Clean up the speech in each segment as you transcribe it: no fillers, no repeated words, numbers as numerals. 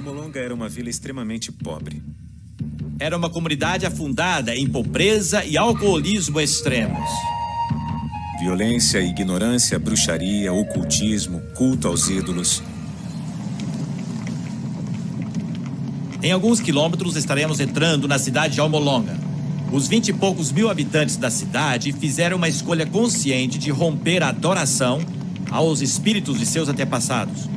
Almolonga era uma vila extremamente pobre. Era uma comunidade afundada em pobreza e alcoolismo extremos. Violência, ignorância, bruxaria, ocultismo, culto aos ídolos. Em alguns quilômetros estaremos entrando na cidade de Almolonga. Os 20 e poucos mil habitantes da cidade fizeram uma escolha consciente de romper a adoração aos espíritos de seus antepassados.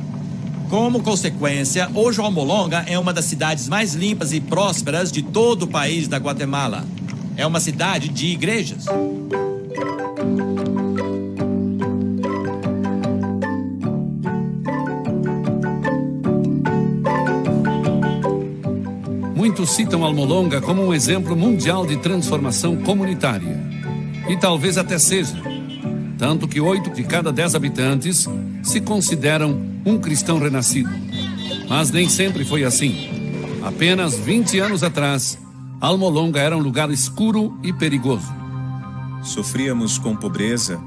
Como consequência, hoje Almolonga é uma das cidades mais limpas e prósperas de todo o país da Guatemala. É uma cidade de igrejas. Muitos citam Almolonga como um exemplo mundial de transformação comunitária. E talvez até seja. Tanto que 8 de cada 10 habitantes se consideram um cristão renascido. Mas nem sempre foi assim. Apenas 20 anos atrás, Almolonga era um lugar escuro e perigoso. Sofríamos com pobreza,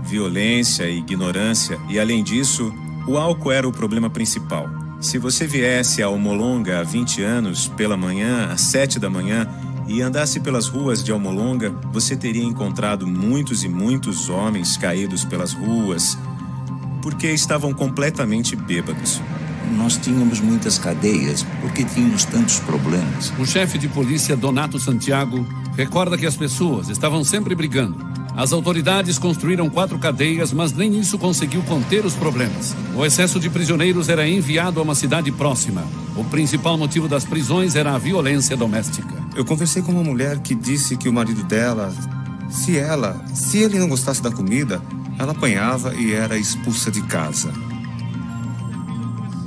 violência e ignorância, e além disso, o álcool era o problema principal. Se você viesse a Almolonga há 20 anos, pela manhã, às 7 da manhã, e andasse pelas ruas de Almolonga, você teria encontrado muitos e muitos homens caídos pelas ruas, porque estavam completamente bêbados. Nós tínhamos muitas cadeias, porque tínhamos tantos problemas. O chefe de polícia, Donato Santiago, recorda que as pessoas estavam sempre brigando. As autoridades construíram 4 cadeias, mas nem isso conseguiu conter os problemas. O excesso de prisioneiros era enviado a uma cidade próxima. O principal motivo das prisões era a violência doméstica. Eu conversei com uma mulher que disse que o marido dela, se ele não gostasse da comida, ela apanhava e era expulsa de casa.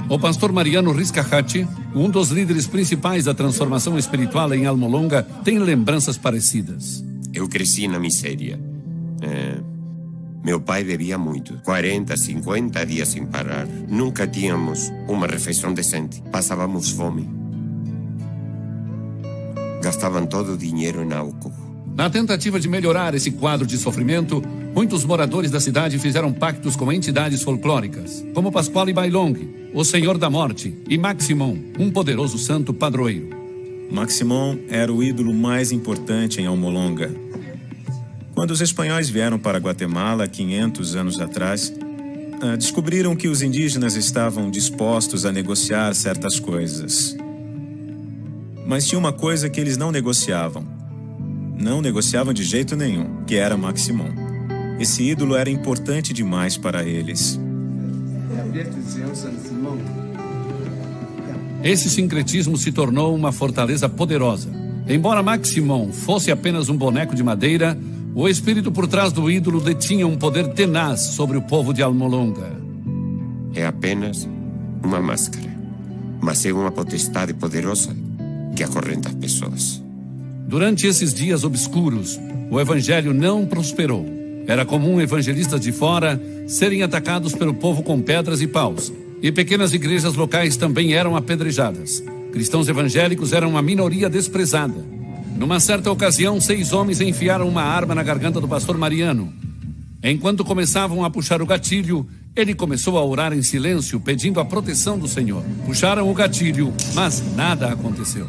O pastor Mariano Riscahati, um dos líderes principais da transformação espiritual em Almolonga, tem lembranças parecidas. Eu cresci na miséria. Meu pai bebia muito, 40, 50 dias sem parar. Nunca tínhamos uma refeição decente. Passávamos fome. Gastavam todo o dinheiro em álcool. Na tentativa de melhorar esse quadro de sofrimento, muitos moradores da cidade fizeram pactos com entidades folclóricas, como Pasquale Bailong, o Senhor da Morte, e Maximon, um poderoso santo padroeiro. Maximon era o ídolo mais importante em Almolonga. Quando os espanhóis vieram para Guatemala 500 anos atrás, descobriram que os indígenas estavam dispostos a negociar certas coisas. Mas tinha uma coisa que eles não negociavam. Não negociavam de jeito nenhum, que era Maximon. Esse ídolo era importante demais para eles. Esse sincretismo se tornou uma fortaleza poderosa. Embora Maximon fosse apenas um boneco de madeira, o espírito por trás do ídolo detinha um poder tenaz sobre o povo de Almolonga. É apenas uma máscara, mas é uma potestade poderosa que acorrenta as pessoas. Durante esses dias obscuros, o evangelho não prosperou. Era comum evangelistas de fora serem atacados pelo povo com pedras e paus. E pequenas igrejas locais também eram apedrejadas. Cristãos evangélicos eram uma minoria desprezada. Numa certa ocasião, 6 homens enfiaram uma arma na garganta do pastor Mariano. Enquanto começavam a puxar o gatilho, ele começou a orar em silêncio, pedindo a proteção do Senhor. Puxaram o gatilho, mas nada aconteceu.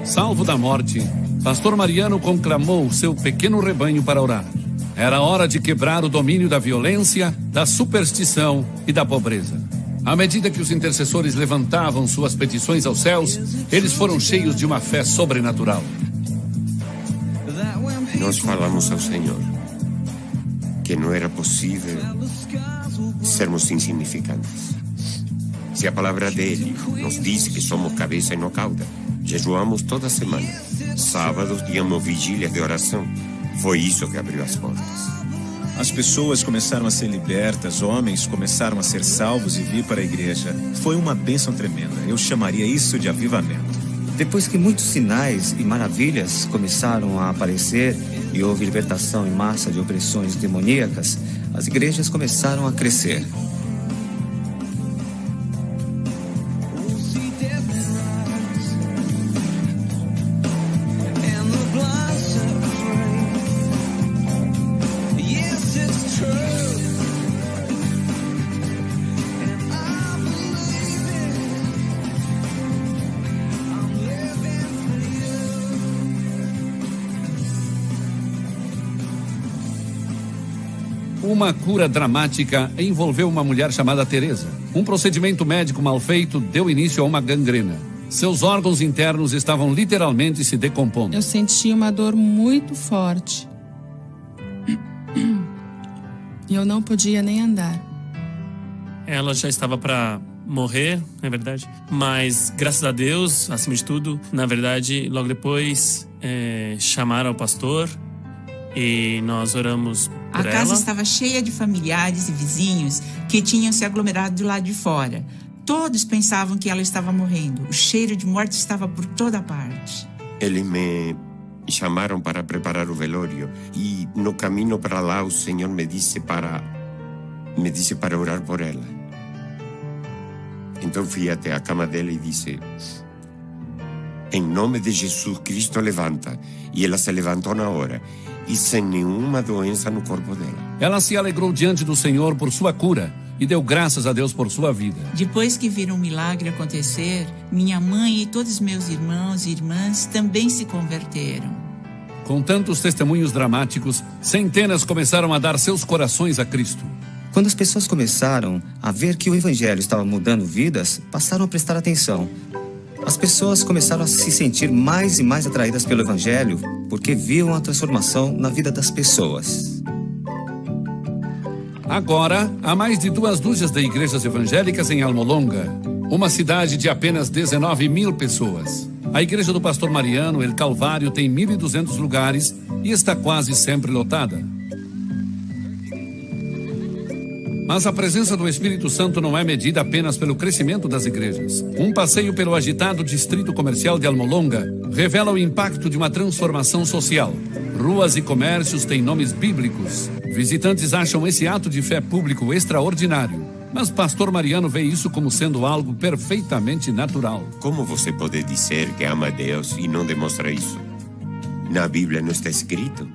Salvo da morte, pastor Mariano conclamou seu pequeno rebanho para orar. Era hora de quebrar o domínio da violência, da superstição e da pobreza. À medida que os intercessores levantavam suas petições aos céus, eles foram cheios de uma fé sobrenatural. Nós falamos ao Senhor que não era possível sermos insignificantes. Se a palavra dele nos diz que somos cabeça e não cauda, jejuamos toda semana. Sábados tínhamos vigílias de oração. Foi isso que abriu as portas. As pessoas começaram a ser libertas, homens começaram a ser salvos e vir para a igreja. Foi uma bênção tremenda. Eu chamaria isso de avivamento. Depois que muitos sinais e maravilhas começaram a aparecer e houve libertação em massa de opressões demoníacas, as igrejas começaram a crescer. Uma cura dramática envolveu uma mulher chamada Teresa. Um procedimento médico mal feito deu início a uma gangrena. Seus órgãos internos estavam literalmente se decompondo. Eu senti uma dor muito forte. E eu não podia nem andar. Ela já estava para morrer, na verdade. Mas, graças a Deus, acima de tudo, na verdade, logo depois chamaram o pastor e nós oramos por ela. A casa estava cheia de familiares e vizinhos que tinham se aglomerado do lado de fora. Todos pensavam que ela estava morrendo. O cheiro de morte estava por toda parte. Eles me chamaram para preparar o velório e no caminho para lá o Senhor me disse para orar por ela. Então fui até a cama dela e disse: em nome de Jesus Cristo, levanta. E ela se levantou na hora e sem nenhuma doença no corpo dela. Ela se alegrou diante do Senhor por sua cura e deu graças a Deus por sua vida. Depois que viram um milagre acontecer, minha mãe e todos meus irmãos e irmãs também se converteram. Com tantos testemunhos dramáticos, centenas começaram a dar seus corações a Cristo. Quando as pessoas começaram a ver que o evangelho estava mudando vidas, passaram a prestar atenção. As pessoas começaram a se sentir mais e mais atraídas pelo evangelho porque viam a transformação na vida das pessoas. Agora, há mais de 2 dúzias de igrejas evangélicas em Almolonga, uma cidade de apenas 19 mil pessoas. A igreja do pastor Mariano, El Calvário, tem 1.200 lugares e está quase sempre lotada. Mas a presença do Espírito Santo não é medida apenas pelo crescimento das igrejas. Um passeio pelo agitado distrito comercial de Almolonga revela o impacto de uma transformação social. Ruas e comércios têm nomes bíblicos. Visitantes acham esse ato de fé público extraordinário. Mas pastor Mariano vê isso como sendo algo perfeitamente natural. Como você pode dizer que ama a Deus e não demonstra isso? Na Bíblia não está escrito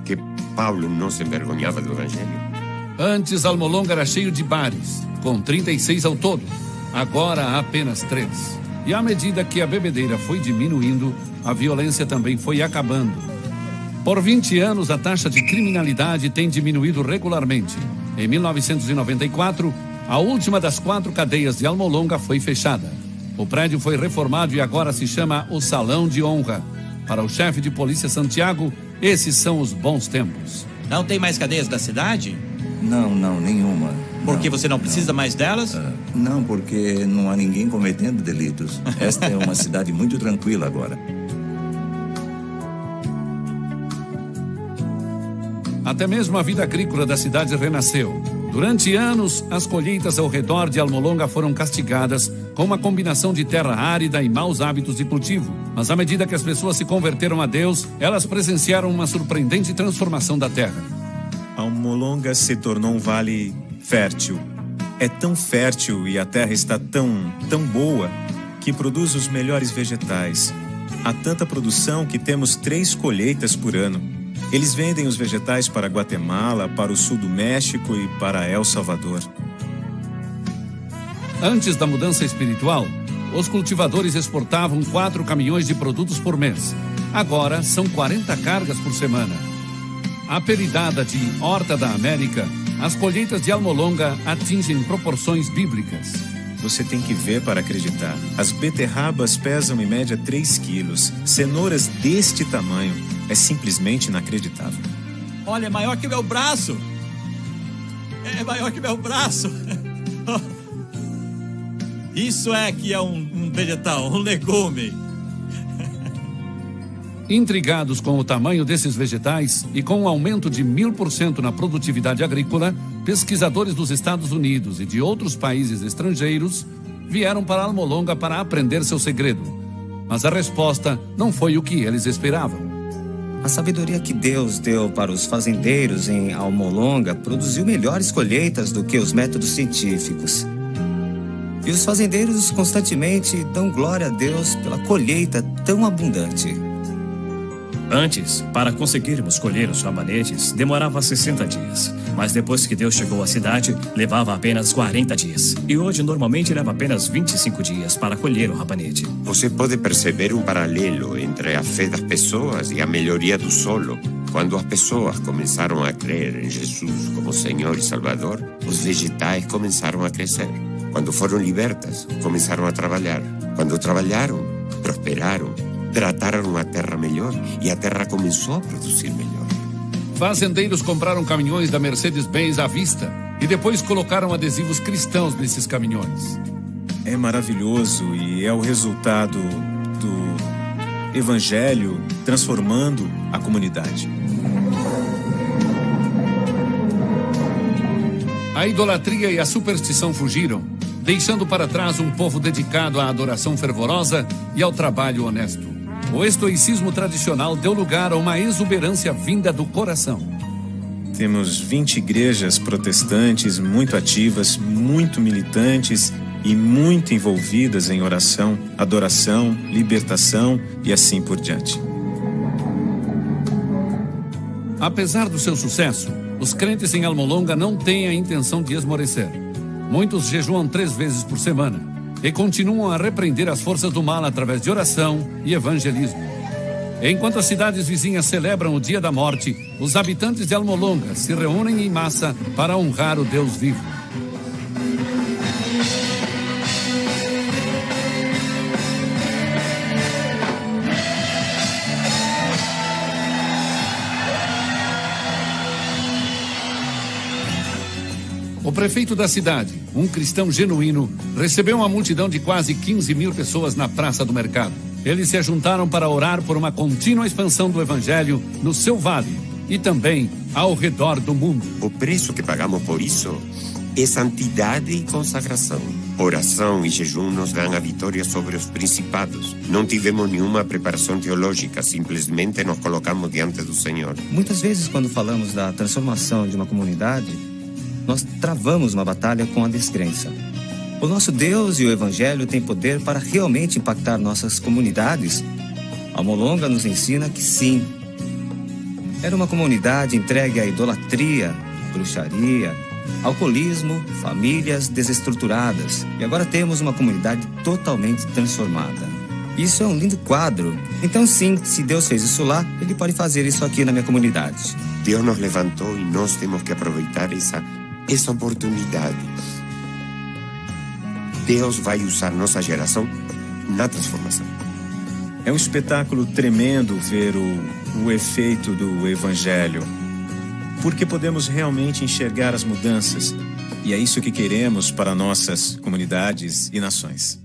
que Paulo não se envergonhava do evangelho? Antes, Almolonga era cheio de bares, com 36 ao todo. Agora há apenas 3. E à medida que a bebedeira foi diminuindo, a violência também foi acabando. Por 20 anos, a taxa de criminalidade tem diminuído regularmente. Em 1994, a última das 4 cadeias de Almolonga foi fechada. O prédio foi reformado e agora se chama o Salão de Honra. Para o chefe de polícia Santiago, esses são os bons tempos. Não tem mais cadeias da cidade? Não, nenhuma. Porque você não precisa mais delas? Não, porque não há ninguém cometendo delitos. Esta é uma cidade muito tranquila agora. Até mesmo a vida agrícola da cidade renasceu. Durante anos, as colheitas ao redor de Almolonga foram castigadas com uma combinação de terra árida e maus hábitos de cultivo. Mas à medida que as pessoas se converteram a Deus, elas presenciaram uma surpreendente transformação da terra. Almolonga se tornou um vale fértil. É tão fértil e a terra está tão boa que produz os melhores vegetais. Há tanta produção que temos 3 colheitas por ano. Eles vendem os vegetais para Guatemala, para o sul do México e para El Salvador. Antes da mudança espiritual, os cultivadores exportavam 4 caminhões de produtos por mês. Agora são 40 cargas por semana. Apelidada de Horta da América, as colheitas de Almolonga atingem proporções bíblicas. Você tem que ver para acreditar. As beterrabas pesam em média 3 quilos. Cenouras deste tamanho. É simplesmente inacreditável. Olha, é maior que meu braço. É maior que meu braço. Isso é que é um vegetal, um legume. Intrigados com o tamanho desses vegetais e com um aumento de 1000% na produtividade agrícola, pesquisadores dos Estados Unidos e de outros países estrangeiros vieram para Almolonga para aprender seu segredo. Mas a resposta não foi o que eles esperavam. A sabedoria que Deus deu para os fazendeiros em Almolonga produziu melhores colheitas do que os métodos científicos. E os fazendeiros constantemente dão glória a Deus pela colheita tão abundante. Antes, para conseguirmos colher os rabanetes, demorava 60 dias. Mas depois que Deus chegou à cidade, levava apenas 40 dias. E hoje, normalmente, leva apenas 25 dias para colher o rabanete. Você pode perceber um paralelo entre a fé das pessoas e a melhoria do solo. Quando as pessoas começaram a crer em Jesus como Senhor e Salvador, os vegetais começaram a crescer. Quando foram libertas, começaram a trabalhar. Quando trabalharam, prosperaram, trataram a terra melhor e a terra começou a produzir melhor. Fazendeiros compraram caminhões da Mercedes-Benz à vista e depois colocaram adesivos cristãos nesses caminhões. É maravilhoso e é o resultado do Evangelho transformando a comunidade. A idolatria e a superstição fugiram, deixando para trás um povo dedicado à adoração fervorosa e ao trabalho honesto. O estoicismo tradicional deu lugar a uma exuberância vinda do coração. Temos 20 igrejas protestantes muito ativas, muito militantes e muito envolvidas em oração, adoração, libertação e assim por diante. Apesar do seu sucesso, os crentes em Almolonga não têm a intenção de esmorecer. Muitos jejuam 3 vezes por semana e continuam a repreender as forças do mal através de oração e evangelismo. Enquanto as cidades vizinhas celebram o Dia da Morte, os habitantes de Almolonga se reúnem em massa para honrar o Deus vivo. O prefeito da cidade, um cristão genuíno, recebeu uma multidão de quase 15 mil pessoas na Praça do Mercado. Eles se juntaram para orar por uma contínua expansão do Evangelho no seu vale e também ao redor do mundo. O preço que pagamos por isso é santidade e consagração. Oração e jejum nos dão a vitória sobre os principados. Não tivemos nenhuma preparação teológica, simplesmente nos colocamos diante do Senhor. Muitas vezes, quando falamos da transformação de uma comunidade, nós travamos uma batalha com a descrença. O nosso Deus e o Evangelho têm poder para realmente impactar nossas comunidades. Almolonga nos ensina que sim. Era uma comunidade entregue à idolatria, bruxaria, alcoolismo, famílias desestruturadas. E agora temos uma comunidade totalmente transformada. Isso é um lindo quadro. Então sim, se Deus fez isso lá, Ele pode fazer isso aqui na minha comunidade. Deus nos levantou e nós temos que aproveitar essa oportunidade. Deus vai usar nossa geração na transformação. É um espetáculo tremendo ver o efeito do Evangelho, porque podemos realmente enxergar as mudanças, e é isso que queremos para nossas comunidades e nações.